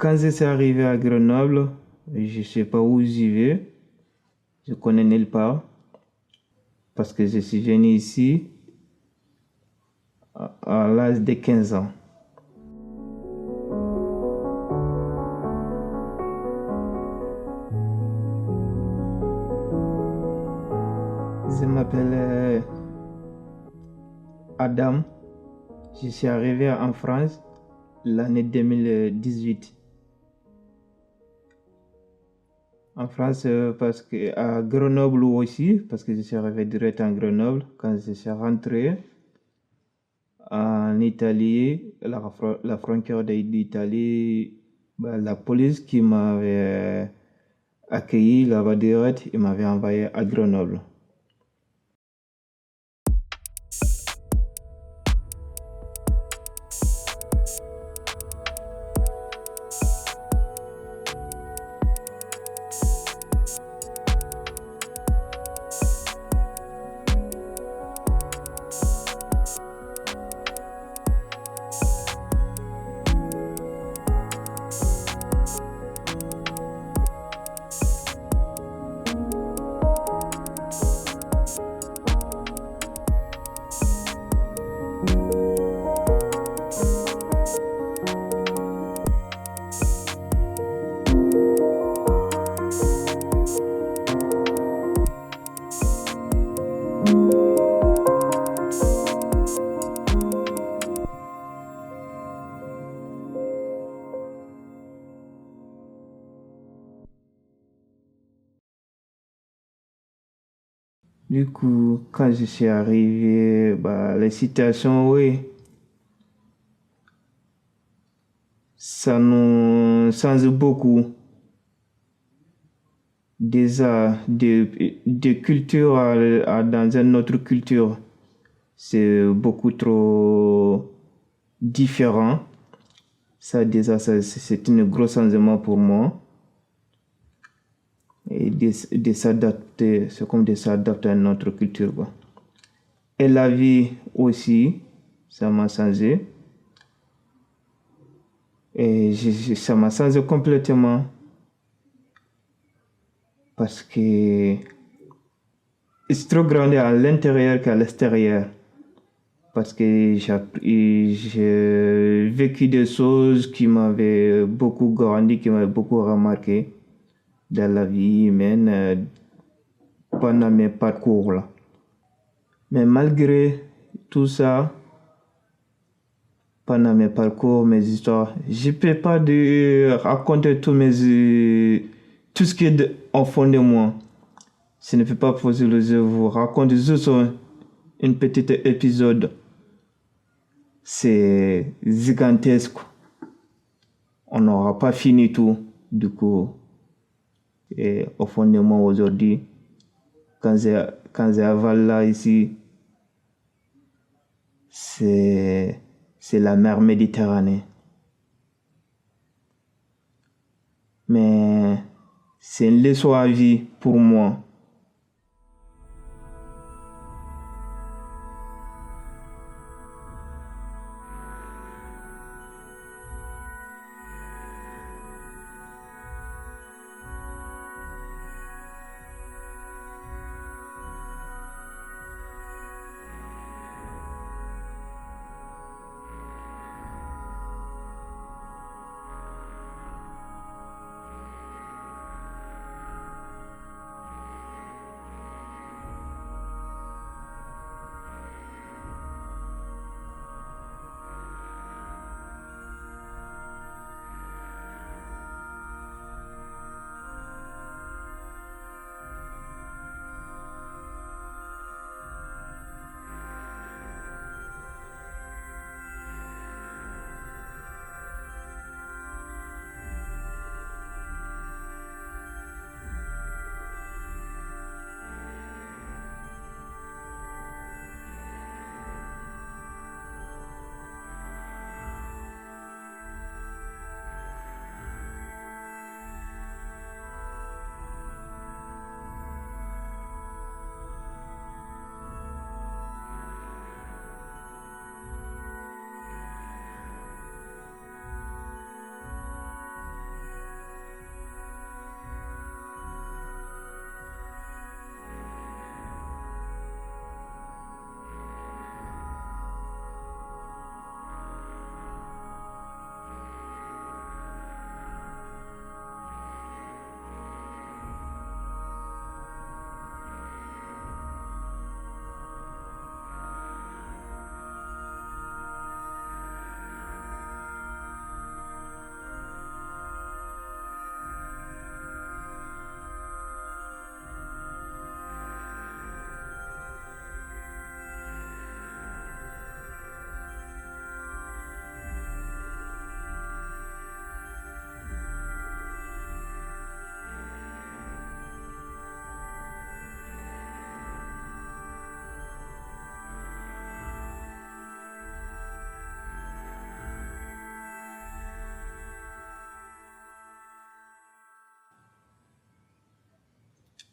Quand je suis arrivé à Grenoble, je ne sais pas où j'y vais. Je connais nulle part parce que je suis venu ici à l'âge de 15 ans. Je m'appelle Adam. Je suis arrivé en France l'année 2018. En France, parce que à Grenoble aussi, parce que je suis arrivé direct en Grenoble. Quand je suis rentré en Italie, la frontière d'Italie, la police qui m'avait accueilli là-bas direct, il m'avait envoyé à Grenoble. Du coup, quand je suis arrivé, les situations, oui, ça nous change beaucoup. Déjà, de culture dans une autre culture, c'est beaucoup trop différent. Ça, déjà, c'est un gros changement pour moi. Et de s'adapter, c'est comme de s'adapter à notre culture, quoi. Et la vie aussi, ça m'a changé. Et ça m'a changé complètement parce que c'est trop grand à l'intérieur qu'à l'extérieur. Parce que j'ai vécu des choses qui m'avaient beaucoup grandi, qui m'avaient beaucoup remarqué dans la vie humaine pendant mes parcours là. Mais malgré tout ça, pendant mes parcours, mes histoires, je ne peux pas raconter tout ce qui est au fond de moi. Ce ne fait pas possible, je vous raconte juste un petit épisode. C'est gigantesque. On n'aura pas fini tout, du coup. Et au fond de moi aujourd'hui, quand j'avale là ici, c'est la mer Méditerranée. Mais c'est une leçon à vie pour moi.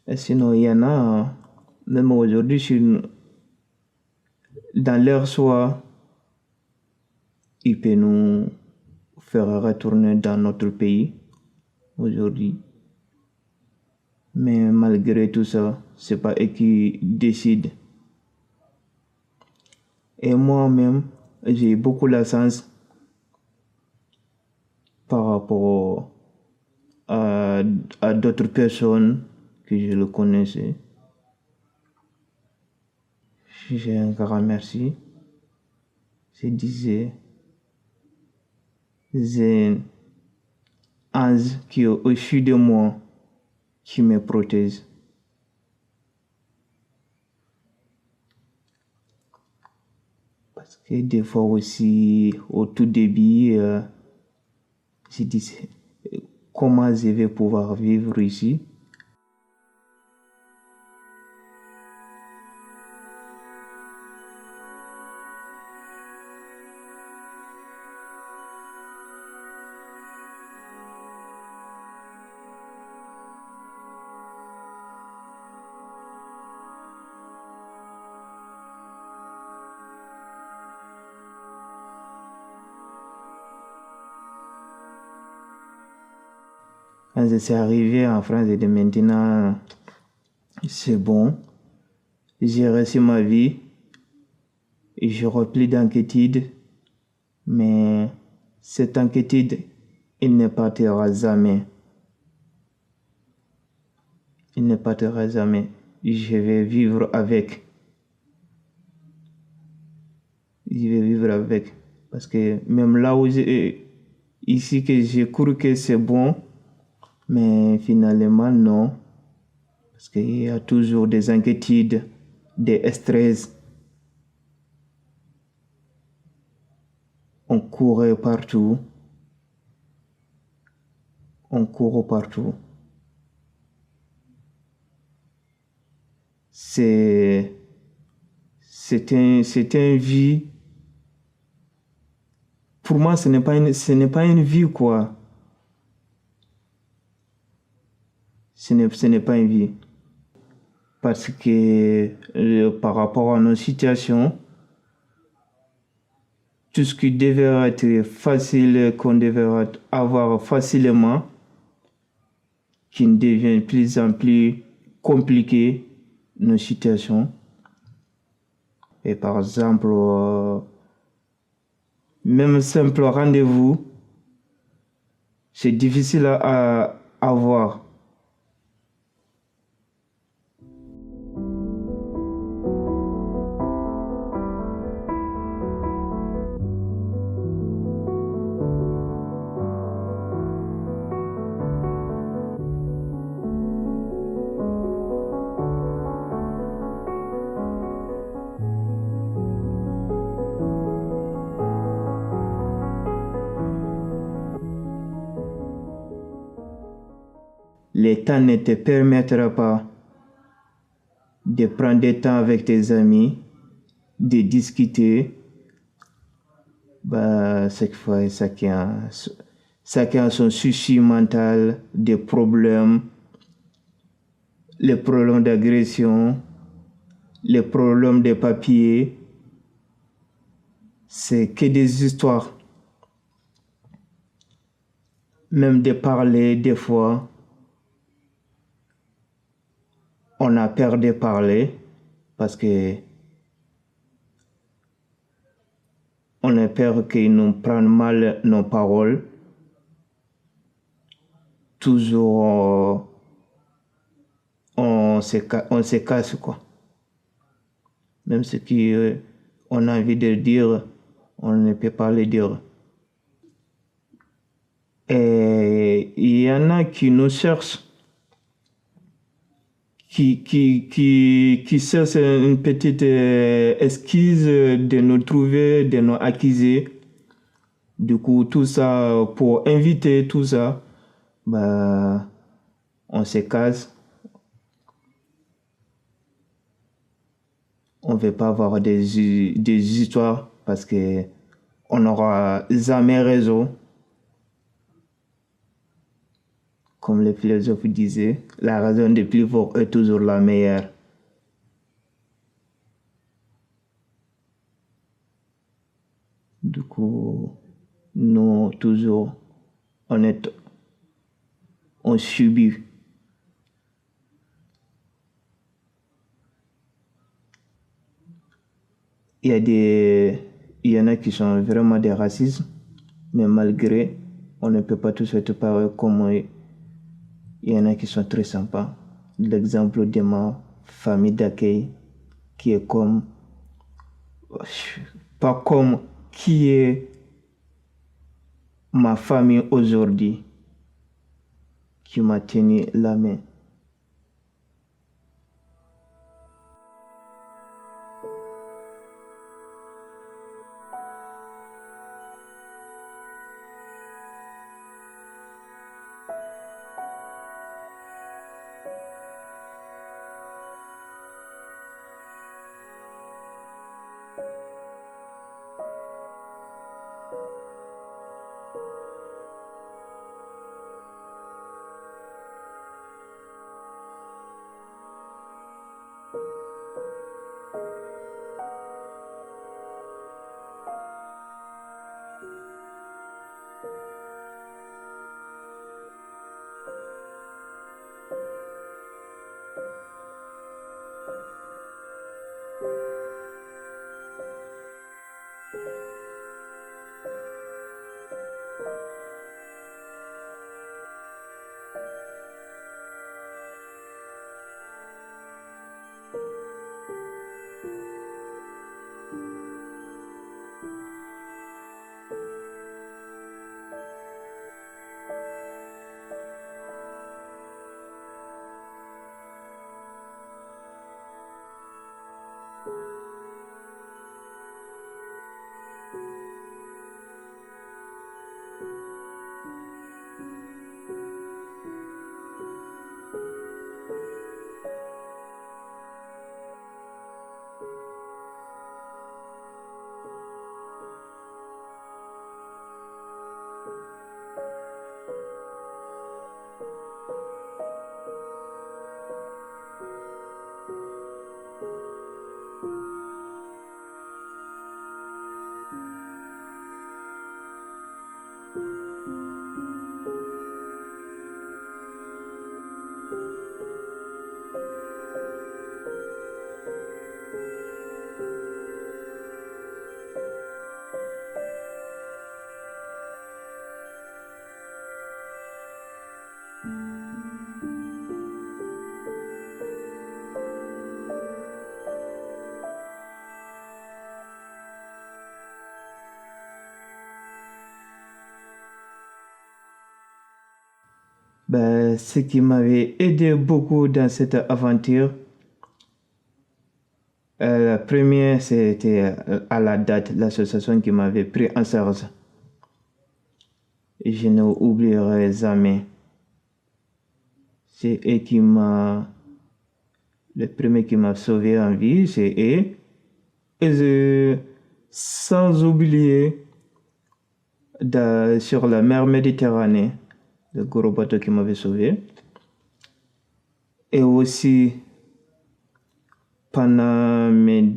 Et sinon, il y en a, même aujourd'hui, dans leur choix, ils peuvent nous faire retourner dans notre pays aujourd'hui. Mais malgré tout ça, c'est pas eux qui décident. Et moi-même, j'ai beaucoup la chance par rapport à, à d'autres personnes que je le connaissais. J'ai un grand merci. Je disais, j'ai un ange qui est au-dessus de moi, qui me protège. Parce que des fois aussi, au tout début, je disais, comment je vais pouvoir vivre ici? Quand je suis arrivé en France, et de maintenant, c'est bon. J'ai réussi ma vie et je replie d'inquiétude, mais cette inquiétude, il ne partira jamais. Il ne partira jamais. Je vais vivre avec. Je vais vivre avec. Parce que même là où ici que j'ai cru que c'est bon, mais finalement non. Parce qu'il y a toujours des inquiétudes, des stress. On courait partout. On court partout. C'est une vie. Pour moi, ce n'est pas une vie, quoi. Ce n'est pas une vie. Parce que par rapport à nos situations, tout ce qui devait être facile, qu'on devait avoir facilement, qui devient de plus en plus compliqué, nos situations. Et par exemple, même simple rendez-vous, c'est difficile à avoir. Le temps ne te permettra pas de prendre du temps avec tes amis, de discuter. Chaque fois, chacun a son souci mental, des problèmes, les problèmes d'agression, les problèmes de papier. C'est que des histoires. Même de parler, des fois, on a peur de parler parce que on a peur qu'ils nous prennent mal nos paroles. Toujours, on se casse, quoi. Même ce qu'on a envie de dire, on ne peut pas le dire. Et il y en a qui nous cherchent, qui cherchent une petite excuse de nous trouver, de nous accuser. Du coup, tout ça, pour inviter tout ça, on se casse. On ne veut pas avoir des histoires parce que on n'aura jamais raison. Comme les philosophes disaient, la raison des plus forts est toujours la meilleure. Du coup, nous, toujours, on subit. Il y en a qui sont vraiment des racistes, mais malgré, on ne peut pas tous être pareil comme eux. Il y en a qui sont très sympas. L'exemple de ma famille d'accueil, qui est pas comme qui est ma famille aujourd'hui, qui m'a tenu la main. Ce qui m'avait aidé beaucoup dans cette aventure, la première, c'était à la date, l'association qui m'avait pris en charge. Et je n'oublierai jamais. C'est eux le premier qui m'a sauvé en vie, c'est eux. Et sans oublier, sur la mer Méditerranée, le gros bateau qui m'avait sauvé. Et aussi, pendant mes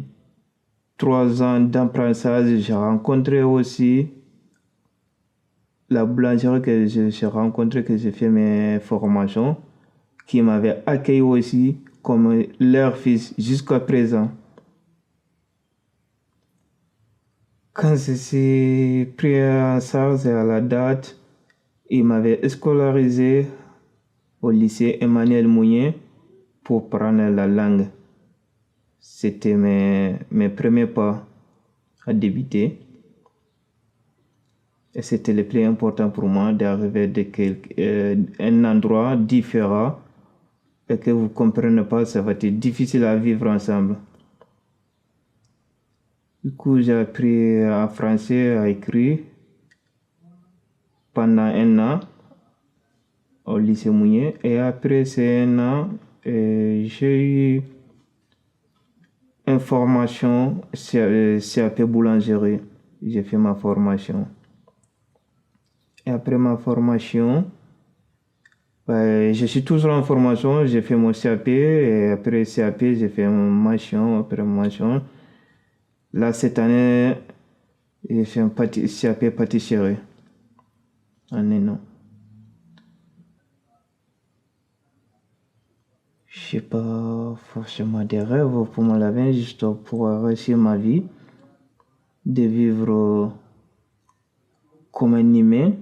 3 ans d'apprentissage, j'ai rencontré aussi la boulangerie que j'ai rencontrée, que j'ai fait mes formations, qui m'avait accueilli aussi comme leur fils jusqu'à présent. Quand je suis pris en charge à la date, il m'avait scolarisé au lycée Emmanuel Mounier pour prendre la langue. C'était mes premiers pas à débuter. Et c'était le plus important pour moi d'arriver un endroit différent et que vous ne comprenez pas, ça va être difficile à vivre ensemble. Du coup, j'ai appris en français à écrire pendant 1 an au lycée Mounier. Et après ces 1 an, j'ai eu une formation CAP boulangerie. J'ai fait ma formation. Et après ma formation, Je suis toujours en formation, j'ai fait mon CAP et après CAP, j'ai fait une mention, après mention. Là, cette année, j'ai fait un CAP pâtisserie en un an. Je n'ai pas forcément des rêves pour mon avenir, juste pour réussir ma vie, de vivre comme un humain.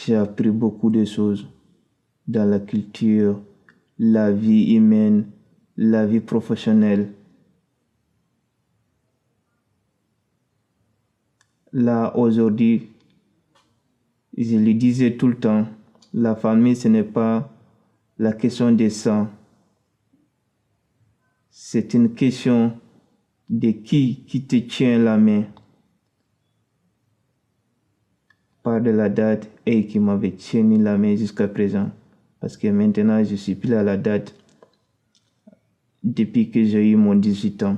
J'ai appris beaucoup de choses dans la culture, la vie humaine, la vie professionnelle. Là, aujourd'hui, je le disais tout le temps, la famille, ce n'est pas la question des sang. C'est une question de qui te tient la main. Pas de la date et qui m'avait tenu la main jusqu'à présent. Parce que maintenant, je suis plus à la date depuis que j'ai eu mon 18 ans.